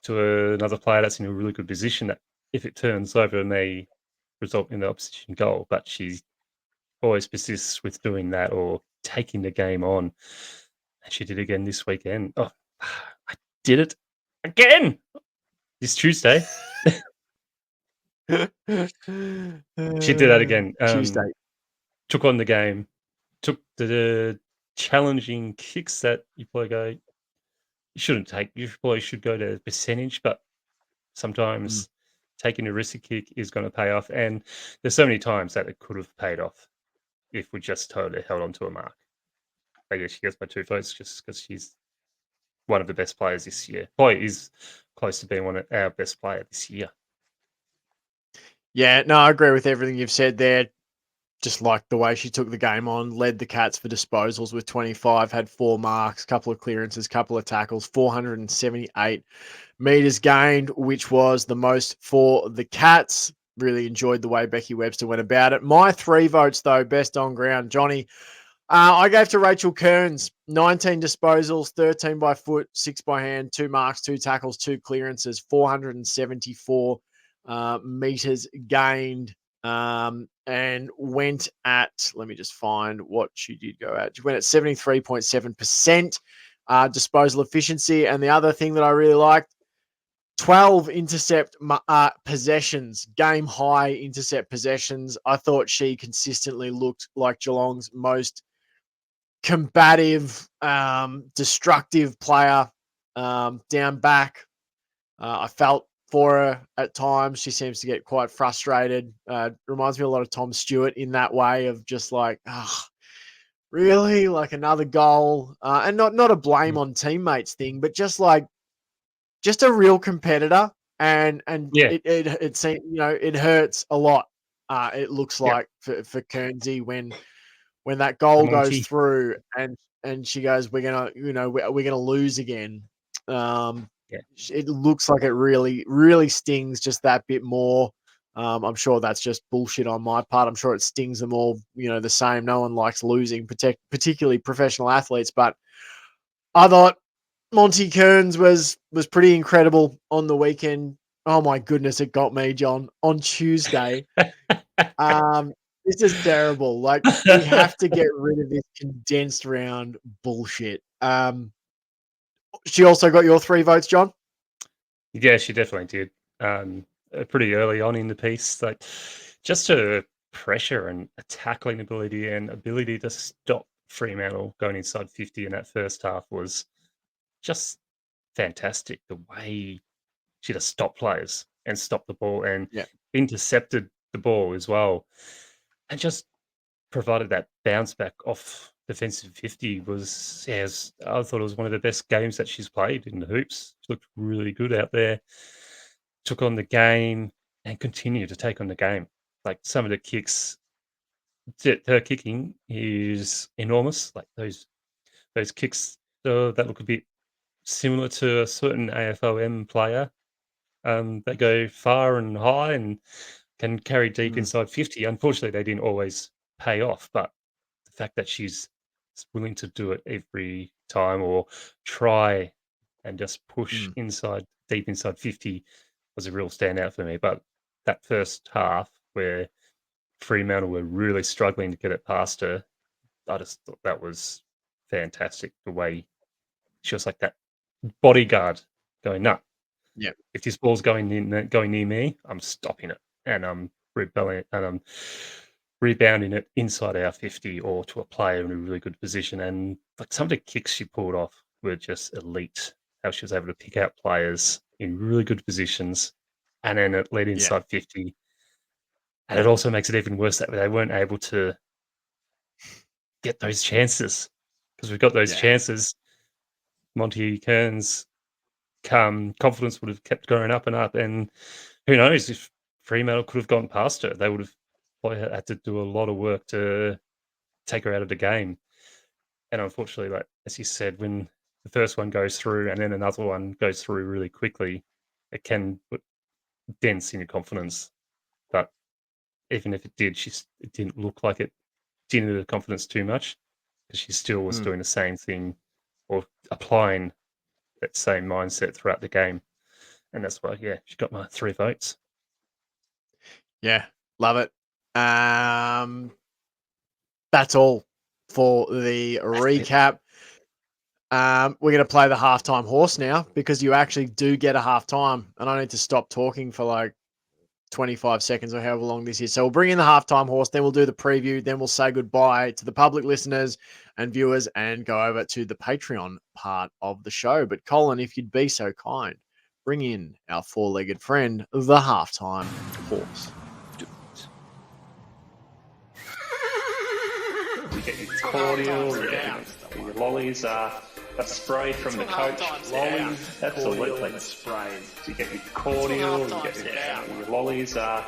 Speaker 2: to another player that's in a really good position that if it turns over may result in the opposition goal. But she always persists with doing that or taking the game on. And she did again this weekend. Oh, I did it again this Tuesday. She did that again.
Speaker 1: Tuesday.
Speaker 2: Took on the game, took the challenging kicks that you probably go, you shouldn't take. You probably should go to percentage, but
Speaker 1: Mm.
Speaker 2: sometimes taking a risky kick is going to pay off. And there's so many times that it could have paid off if we just totally held on to a mark. But yeah, she gets my 2 votes just because she's one of the best players this year. Probably is close to being one of our best player this year.
Speaker 1: Yeah, no, I agree with everything you've said there. Just like the way she took the game on, led the Cats for disposals with 25, had 4 marks, couple of clearances, couple of tackles, 478 meters gained, which was the most for the Cats. Really enjoyed the way Becky Webster went about it. My 3 votes, though, best on ground, Johnny. I gave to Rachel Kearns, 19 disposals, 13 by foot, 6 by hand, 2 marks, 2 tackles, 2 clearances, 474 meters gained, and went at, let me just find what she did go at. She went at 73.7% disposal efficiency. And the other thing that I really liked, 12 intercept possessions, game high intercept possessions. I thought she consistently looked like Geelong's most combative, destructive player down back. I felt for her at times. She seems to get quite frustrated. Reminds me a lot of Tom Stewart in that way of just like, oh, really? Like another goal? And not a blame
Speaker 2: Mm.
Speaker 1: on teammates thing, but just like, just a real competitor. And
Speaker 2: Yeah,
Speaker 1: it seems, it hurts a lot. It looks
Speaker 2: yeah.
Speaker 1: like for Kernsey when that goal goes
Speaker 2: Monty.
Speaker 1: through and she goes, we're gonna, we're gonna lose again. Um,
Speaker 2: Yeah.
Speaker 1: it looks like it really, really stings just that bit more. I'm sure that's just bullshit on my part. I'm sure it stings them all, the same. No one likes losing, particularly professional athletes. But I thought Monty Kearns was pretty incredible on the weekend. Oh my goodness, it got me, John. On Tuesday, um, this is terrible. Like, we have to get rid of this condensed round bullshit. She also got your 3 votes, John?
Speaker 2: Yeah, she definitely did. Pretty early on in the piece, like just her pressure and a tackling ability and ability to stop Fremantle going inside 50 in that first half was just fantastic. The way she just stopped players and stopped the ball and
Speaker 1: Yeah.
Speaker 2: intercepted the ball as well, and just provided that bounce back off defensive 50 was, I thought it was one of the best games that she's played in the hoops. She looked really good out there, took on the game and continued to take on the game. Like some of the kicks, her kicking is enormous. Like those kicks that look a bit similar to a certain AFLM player. They go far and high and can carry deep
Speaker 1: Mm.
Speaker 2: inside 50. Unfortunately, they didn't always pay off, but the fact that she's willing to do it every time or try and just push
Speaker 1: Mm.
Speaker 2: deep inside 50 was a real standout for me. But that first half where Fremantle were really struggling to get it past her, I just thought that was fantastic. The way she was like that bodyguard going, no,
Speaker 1: Yeah.
Speaker 2: if this ball's going near me, I'm stopping it and I'm rebelling and I'm rebounding it inside our 50 or to a player in a really good position. And like some of the kicks she pulled off were just elite. How she was able to pick out players in really good positions and then it led
Speaker 1: Yeah.
Speaker 2: inside 50. And it also makes it even worse that they weren't able to get those chances because we've got those
Speaker 1: Yeah.
Speaker 2: chances. Monty Kearns' confidence would have kept going up and up. And who knows if Fremantle could have gone past her, they would have probably had to do a lot of work to take her out of the game. And unfortunately, like as you said, when the first one goes through and then another one goes through really quickly, it can put dents in your confidence. But even if it did, it didn't look like it dented her confidence too much because she still was
Speaker 1: Mm.
Speaker 2: doing the same thing or applying that same mindset throughout the game. And that's why, she got my 3 votes.
Speaker 1: Yeah. Love it. That's all for the
Speaker 2: That's it.
Speaker 1: recap. We're going to play the halftime horse now because you actually do get a halftime, and I need to stop talking for like 25 seconds or however long this is. So we'll bring in the halftime horse, then we'll do the preview, then we'll say goodbye to the public listeners and viewers and go over to the Patreon part of the show. But Colin, if you'd be so kind, bring in our four-legged friend, the halftime horse.
Speaker 3: You get your cordial, you get your lollies, a spray from the coach. Lollies, absolutely. Sprays. You get your cordial, you get your lollies, a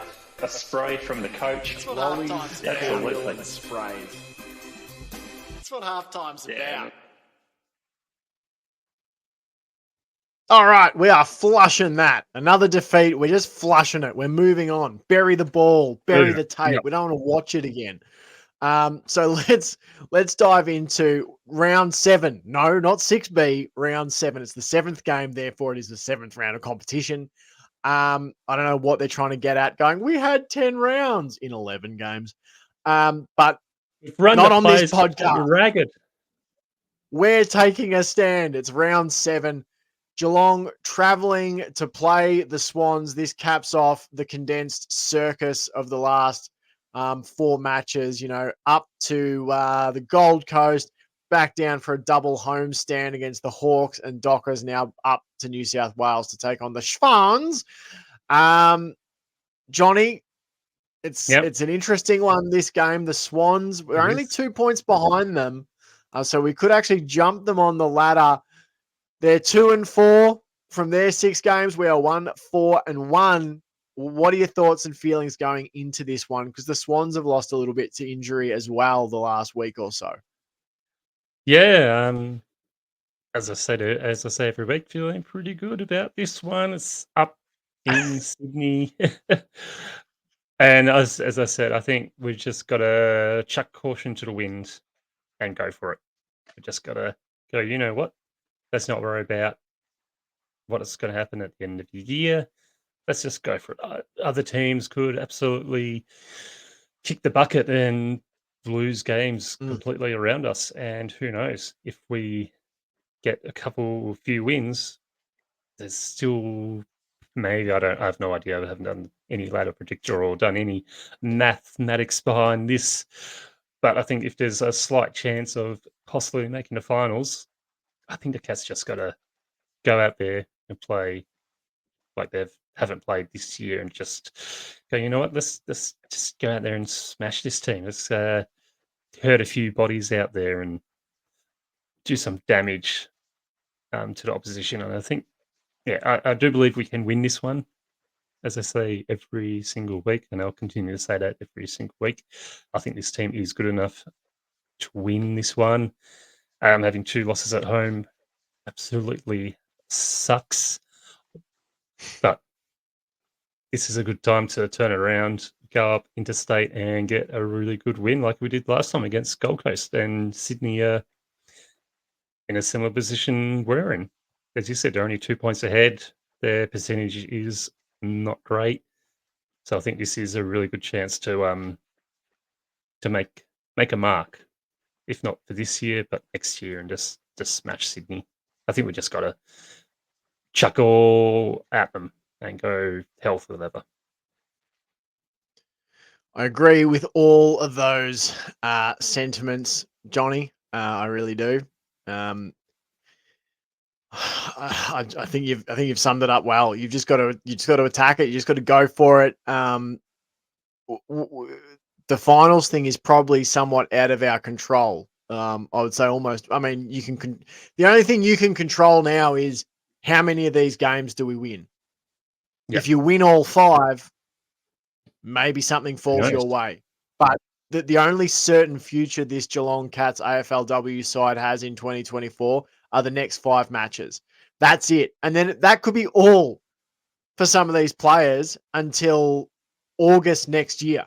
Speaker 3: spray from the coach. Lollies, absolutely. Sprays.
Speaker 1: That's what halftime's about. All right, we are flushing that. Another defeat. We're just flushing it. We're moving on. Bury the ball. Bury the tape.
Speaker 2: Yep.
Speaker 1: We don't want to watch it again. So let's dive into round 7. No, not 6B, round 7. It's the 7th game, therefore it is the 7th round of competition. I don't know what they're trying to get at going, we had 10 rounds in 11 games. But not on this podcast.
Speaker 2: Ragged.
Speaker 1: We're taking a stand. It's round 7. Geelong traveling to play the Swans. This caps off the condensed circus of the last 4 matches, up to the Gold Coast, back down for a double homestand against the Hawks, and Dockers now up to New South Wales to take on the Swans. Johnny, it's an interesting one, this game. The Swans, we're only 2 points behind them, so we could actually jump them on the ladder. They're 2-4 from their 6 games. We are 1-4-1. What are your thoughts and feelings going into this one? Because the Swans have lost a little bit to injury as well the last week or so.
Speaker 2: Yeah, as I say every week, feeling pretty good about this one. It's up in Sydney. And as I said, I think we've just got to chuck caution to the wind and go for it. We just got to go, you know what? Let's not worry about what's going to happen at the end of the year. Let's just go for it. Other teams could absolutely kick the bucket and lose games completely around us. And who knows, if we get a few wins, there's still maybe I have no idea. I haven't done any ladder predictor or done any mathematics behind this. But I think if there's a slight chance of possibly making the finals, I think the Cats just got to go out there and play like they haven't played this year and just go, you know what, let's just go out there and smash this team. Let's hurt a few bodies out there and do some damage to the opposition. And I think, yeah, I do believe we can win this one. As I say every single week, and I'll continue to say that every single week. I think this team is good enough to win this one. Having 2 losses at home absolutely sucks. But this is a good time to turn around, go up interstate and get a really good win like we did last time against Gold Coast and Sydney in a similar position we're in. As you said, they're only 2 points ahead. Their percentage is not great. So I think this is a really good chance to make a mark, if not for this year, but next year, and just smash Sydney. I think we just got to chuck all at them and go hell for leather.
Speaker 1: I agree with all of those sentiments, Johnny. I really do. I think you've summed it up well. You just got to attack it. You just got to go for it. The finals thing is probably somewhat out of our control. I would say almost. I mean, the only thing you can control now is how many of these games do we win.
Speaker 2: Yep.
Speaker 1: If you win all 5, maybe something falls your way. But the only certain future this Geelong Cats AFLW side has in 2024 are the next 5 matches. That's it. And then that could be all for some of these players until August next year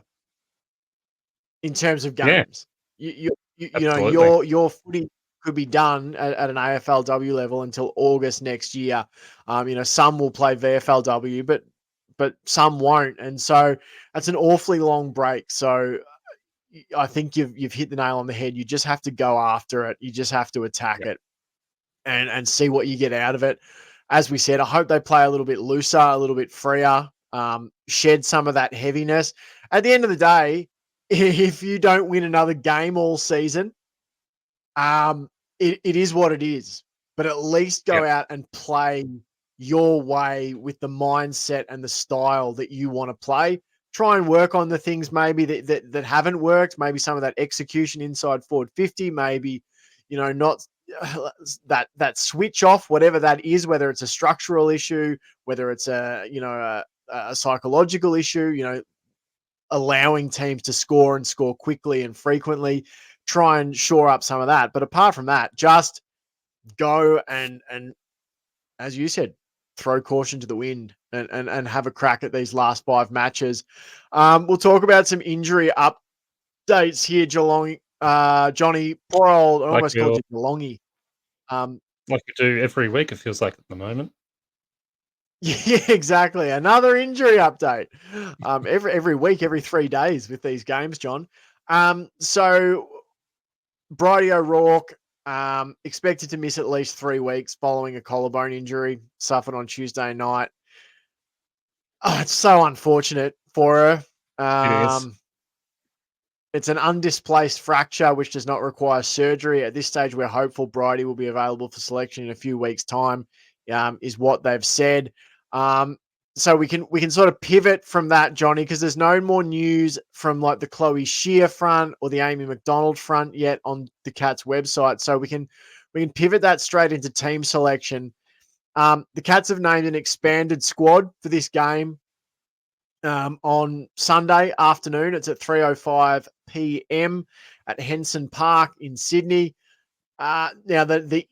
Speaker 1: in terms of games. Yeah. You know, your footy could be done at an AFLW level until August next year. You know, some will play VFLW, but some won't. And so that's an awfully long break. So I think you've hit the nail on the head. You just have to go after it. You just have to attack it and see what you get out of it. As we said, I hope they play a little bit looser, a little bit freer, shed some of that heaviness. At the end of the day, if you don't win another game all season, it is what it is. But at least go out and play your way with the mindset and the style that you want to play. Try and work on the things maybe that haven't worked. Maybe some of that execution inside forward 50. Maybe, you know, not that switch off, whatever that is. Whether it's a structural issue, whether it's a psychological issue. You know, allowing teams to score and score quickly and frequently. Try and shore up some of that. But apart from that, just go and as you said, throw caution to the wind and have a crack at these last 5 matches. We'll talk about some injury updates here, Geelong. Johnny, poor old, I almost called you Geelongy.
Speaker 2: Like we do every week, it feels like at the moment.
Speaker 1: Yeah, exactly. Another injury update. Every week, every 3 days with these games, John. So Bridie O'Rourke, expected to miss at least 3 weeks following a collarbone injury suffered on Tuesday night. Oh, it's so unfortunate for her.
Speaker 2: It is.
Speaker 1: It's an undisplaced fracture, which does not require surgery. At this stage, we're hopeful Bridie will be available for selection in a few weeks' time, is what they've said. So we can sort of pivot from that, Johnny, because there's no more news from like the Chloe Shear front or the Amy McDonald front yet on the Cats website. So we can pivot that straight into team selection. The Cats have named an expanded squad for this game on Sunday afternoon. It's at 3:05 p.m. at Henson Park in Sydney. Now the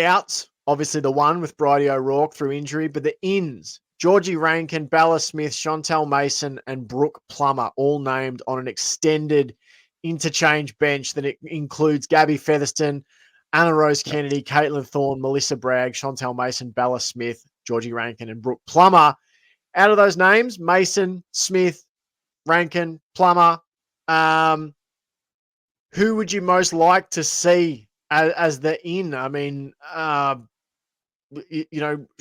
Speaker 1: outs, obviously the one with Bridie O'Rourke through injury, but the ins, Georgie Rankin, Bella Smith, Chantel Mason, and Brooke Plummer, all named on an extended interchange bench that it includes Gabby Featherston, Anna Rose Kennedy, Caitlin Thorne, Melissa Bragg, Chantel Mason, Bella Smith, Georgie Rankin, and Brooke Plummer. Out of those names, Mason, Smith, Rankin, Plummer, who would you most like to see as the in? I mean,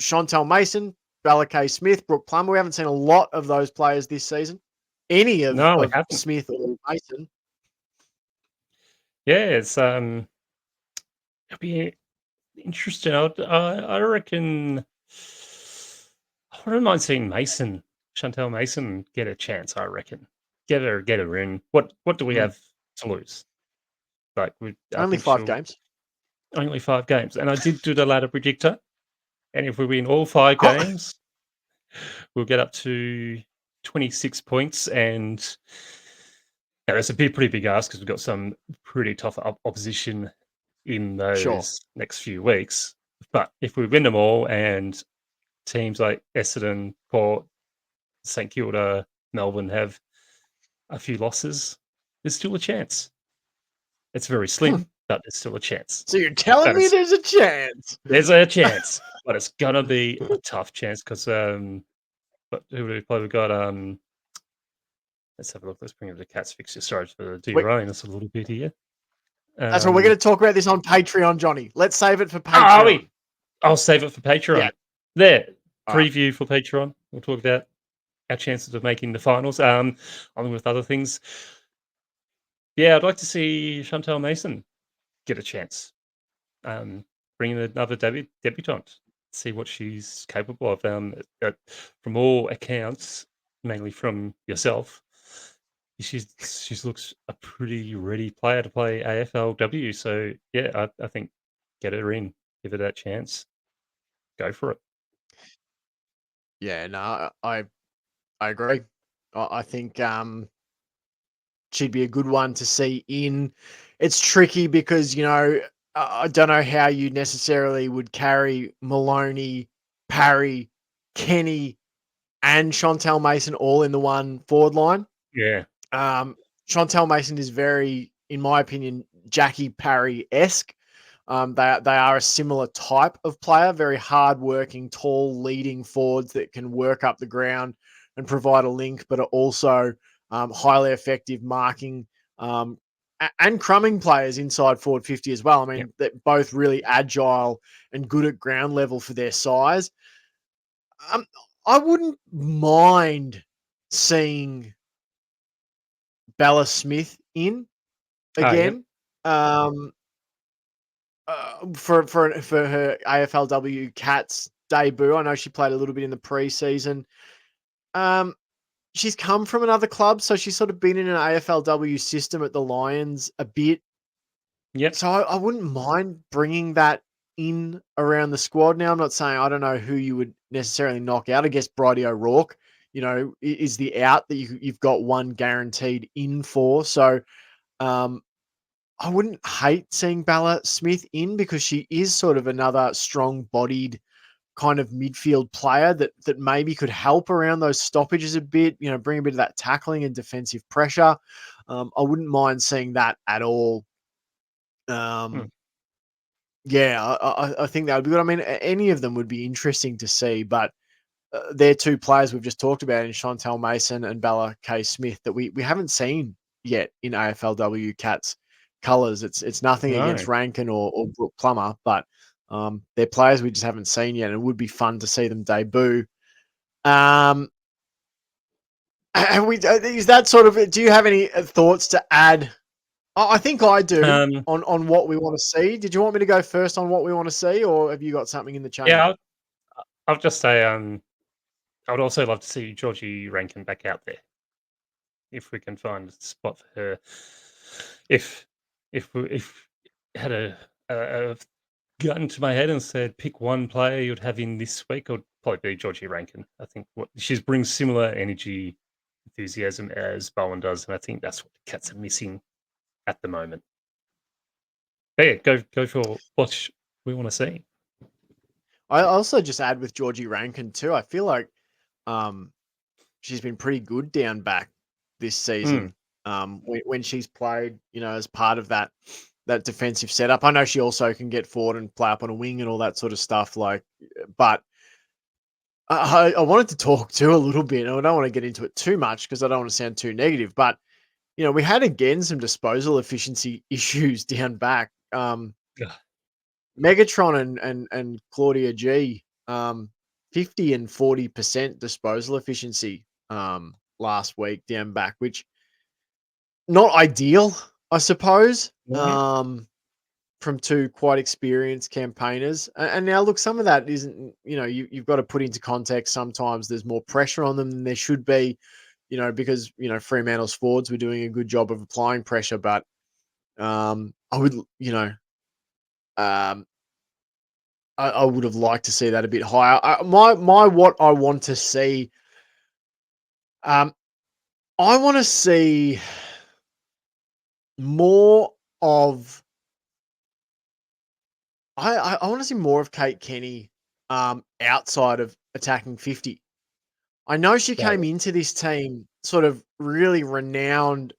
Speaker 1: Chantel Mason, Bella K. Smith, Brooke Plummer. We haven't seen a lot of those players this season. Any of,
Speaker 2: No, we
Speaker 1: of
Speaker 2: haven't.
Speaker 1: Smith or Mason.
Speaker 2: Yeah, it'll be interesting. I reckon I wouldn't mind seeing Chantel Mason get a chance. I reckon get her in. What do we
Speaker 1: Mm.
Speaker 2: have to lose? Like I
Speaker 1: Only
Speaker 2: think
Speaker 1: 5 games.
Speaker 2: only 5 games, and I did do the ladder predictor. And if we win all 5
Speaker 1: Oh.
Speaker 2: games, we'll get up to 26 points. And that's a pretty big ask because we've got some pretty tough opposition in those
Speaker 1: Sure.
Speaker 2: next few weeks. But if we win them all and teams like Essendon, Port, St Kilda, Melbourne have a few losses, there's still a chance. It's very slim, but there's still a chance.
Speaker 1: So you're telling me there's a chance?
Speaker 2: There's a chance, but it's gonna be a tough chance because but who do we play? We've got let's have a look. Let's bring up the Cats fixture. Sorry for derailing us a little bit here.
Speaker 1: That's what we're going to talk about this on Patreon, Johnny. Let's save it for
Speaker 2: Oh,
Speaker 1: Patreon.
Speaker 2: I'll save it for Patreon.
Speaker 1: Yeah.
Speaker 2: There,
Speaker 1: All right.
Speaker 2: preview for Patreon. We'll talk about our chances of making the finals. Along with other things. Yeah, I'd like to see Chantel Mason get a chance. Bring in another debutante. See what she's capable of. From all accounts, mainly from yourself, she looks a pretty ready player to play AFLW. So yeah, I think get her in, give her that chance, go for it.
Speaker 1: Yeah, no, I agree. I think she'd be a good one to see in. It's tricky because, you know, I don't know how you necessarily would carry Maloney, Parry, Kenny, and Chantel Mason all in the one forward line.
Speaker 2: Yeah.
Speaker 1: Chantel Mason is very, in my opinion, Jackie Parry-esque. They are a similar type of player, very hard-working, tall, leading forwards that can work up the ground and provide a link, but are also highly effective marking and crumbing players inside forward 50 as well. I mean, they're both really agile and good at ground level for their size. I wouldn't mind seeing Bella Smith in again. For her AFLW Cats debut. I know she played a little bit in the preseason. She's come from another club, so she's sort of been in an AFLW system at the Lions a bit.
Speaker 2: Yep.
Speaker 1: So I wouldn't mind bringing that in around the squad. Now, I'm not saying I don't know who you would necessarily knock out. I guess Bridie O'Rourke, you know, is the out that you've got one guaranteed in for. So I wouldn't hate seeing Bella Smith in because she is sort of another strong-bodied kind of midfield player that maybe could help around those stoppages a bit, you know, bring a bit of that tackling and defensive pressure. I wouldn't mind seeing that at all. Yeah, I think that would be good. I mean, any of them would be interesting to see, but they're 2 players we've just talked about in Chantel Mason and Bella K. Smith that we haven't seen yet in AFLW Cats colours. It's nothing against Rankin or Brooke Plummer, but they're players we just haven't seen yet, and it would be fun to see them debut. And is that sort of? Do you have any thoughts to add? I think I do on what we want to see. Did you want me to go first on what we want to see, or have you got something in the chamber?
Speaker 2: Yeah, I'll just say I would also love to see Georgie Rankin back out there if we can find a spot for her. If had a gun to my head and said pick one player you'd have in this week, it would probably be Georgie Rankin. I think she brings similar energy, enthusiasm as Bowen does, and I think that's what the Cats are missing at the moment. But yeah, go for what we want to see.
Speaker 1: I also just add with Georgie Rankin too. I feel like she's been pretty good down back this season. When she's played, you know, as part of that defensive setup. I know she also can get forward and play up on a wing and all that sort of stuff. But I wanted to talk too a little bit. I don't want to get into it too much because I don't want to sound too negative. But you know, we had again some disposal efficiency issues down back. Megatron and Claudia G. 50 and 40% disposal efficiency last week down back, which not ideal, I suppose. From two quite experienced campaigners. And now, look, some of that isn't, you've got to put into context. Sometimes there's more pressure on them than there should be, because, Fremantle's forwards were doing a good job of applying pressure. But I would, I would have liked to see that a bit higher. What I want to see, I want to see more of, I want to see more of Kate Kenny outside of attacking 50. I know she came into this team sort of really renowned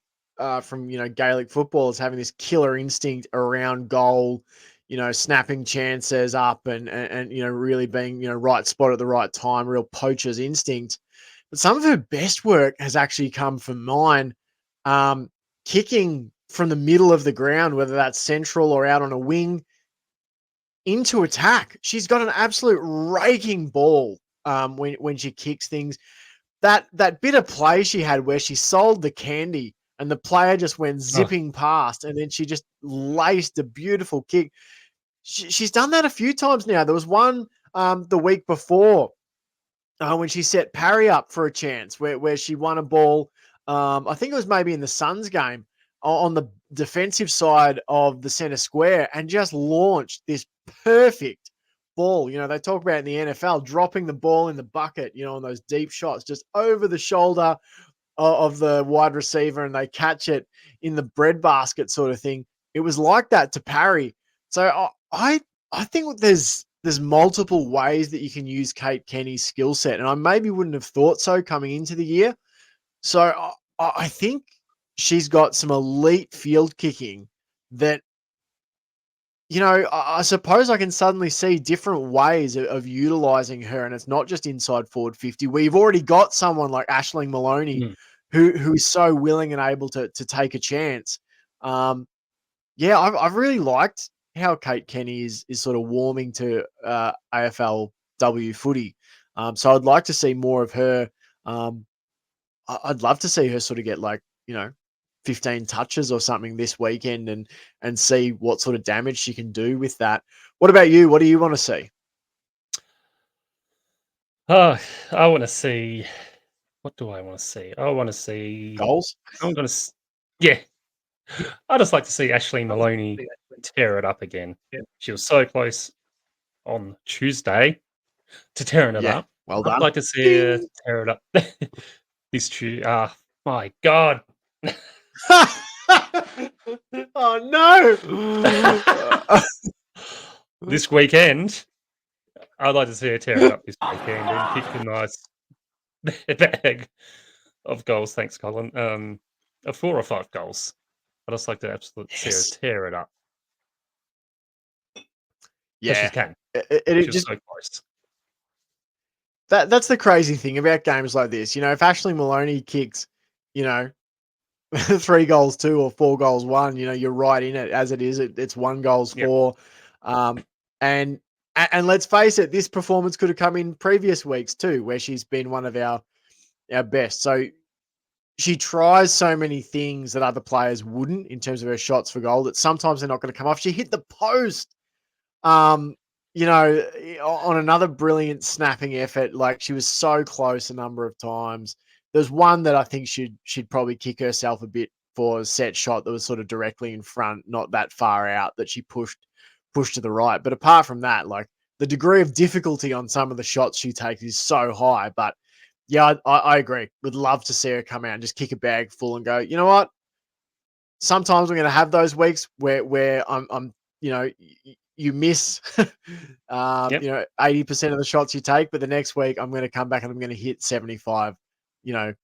Speaker 1: from, Gaelic football as having this killer instinct around goal, snapping chances up and really being, right spot at the right time, real poacher's instinct. But some of her best work has actually come from mine, kicking from the middle of the ground, whether that's central or out on a wing, into attack. She's got an absolute raking ball when she kicks things. That bit of play she had where she sold the candy and the player just went zipping past and then she just laced a beautiful kick. She's done that a few times now. There was one the week before when she set Parry up for a chance where she won a ball. I think it was maybe in the Suns game on the defensive side of the center square and just launched this perfect ball. They talk about in the NFL dropping the ball in the bucket, on those deep shots just over the shoulder of the wide receiver and they catch it in the breadbasket sort of thing. It was like that to Parry. So I think there's multiple ways that you can use Kate Kenny's skill set, and I maybe wouldn't have thought so coming into the year. So I think she's got some elite field kicking that, I suppose I can suddenly see different ways of utilizing her, and it's not just inside forward 50. We've already got someone like Aisling Maloney who is so willing and able to take a chance. I've really liked how Kate Kenny is sort of warming to AFLW footy. So I'd like to see more of her. I'd love to see her sort of get 15 touches or something this weekend and see what sort of damage she can do with that. What about you? What do you want to see?
Speaker 2: I want to see. What do I want to see? I want to see
Speaker 1: Goals?
Speaker 2: I'm going to. Yeah. I just like to see Aisling Maloney tear it up again. She was so close on Tuesday to tearing it up.
Speaker 1: Well done.
Speaker 2: I'd like to see her tear it up this Tuesday. My God.
Speaker 1: Oh, no.
Speaker 2: This weekend, I'd like to see her tear it up this weekend and kick a nice bag of goals. Thanks, Colin. 4 or 5 goals. I just like to absolutely see her tear it up.
Speaker 1: Yeah,
Speaker 2: she can.
Speaker 1: It
Speaker 2: She's
Speaker 1: just
Speaker 2: so close.
Speaker 1: That's the crazy thing about games like this. If Aisling Maloney kicks, 3 goals 2 or 4 goals 1, you're right in it as it is. It's 1 goals 4. And let's face it, this performance could have come in previous weeks too, where she's been one of our best. So she tries so many things that other players wouldn't in terms of her shots for goal that sometimes they're not going to come off. She hit the post, on another brilliant snapping effort. Like she was so close a number of times. There's one that I think she'd probably kick herself a bit for, a set shot that was sort of directly in front, not that far out, that she pushed to the right. But apart from that, the degree of difficulty on some of the shots she takes is so high. But yeah, I agree. Would love to see her come out and just kick a bag full and go, you know what? Sometimes we're going to have those weeks where I'm you miss, 80% of the shots you take, but the next week I'm going to come back and I'm going to hit 75,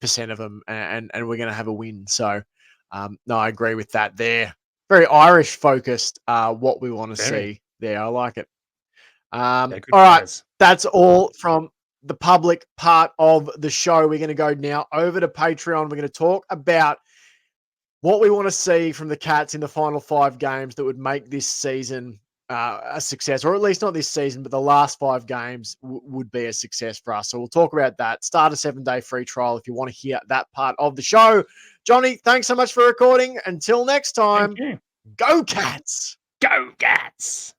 Speaker 1: percent of them and we're going to have a win. So, no, I agree with that there. Very Irish focused, what we want to see there. I like it. All right. That's all from the public part of the show. We're going to go now over to Patreon. We're going to talk about what we want to see from the Cats in the final 5 games that would make this season a success, or at least not this season, but the last 5 games would be a success for us. So we'll talk about that. Start a 7-day free trial if you want to hear that part of the show. Johnny, thanks so much for recording. Until next time,
Speaker 2: Thank you.
Speaker 1: go Cats!
Speaker 2: Go Cats!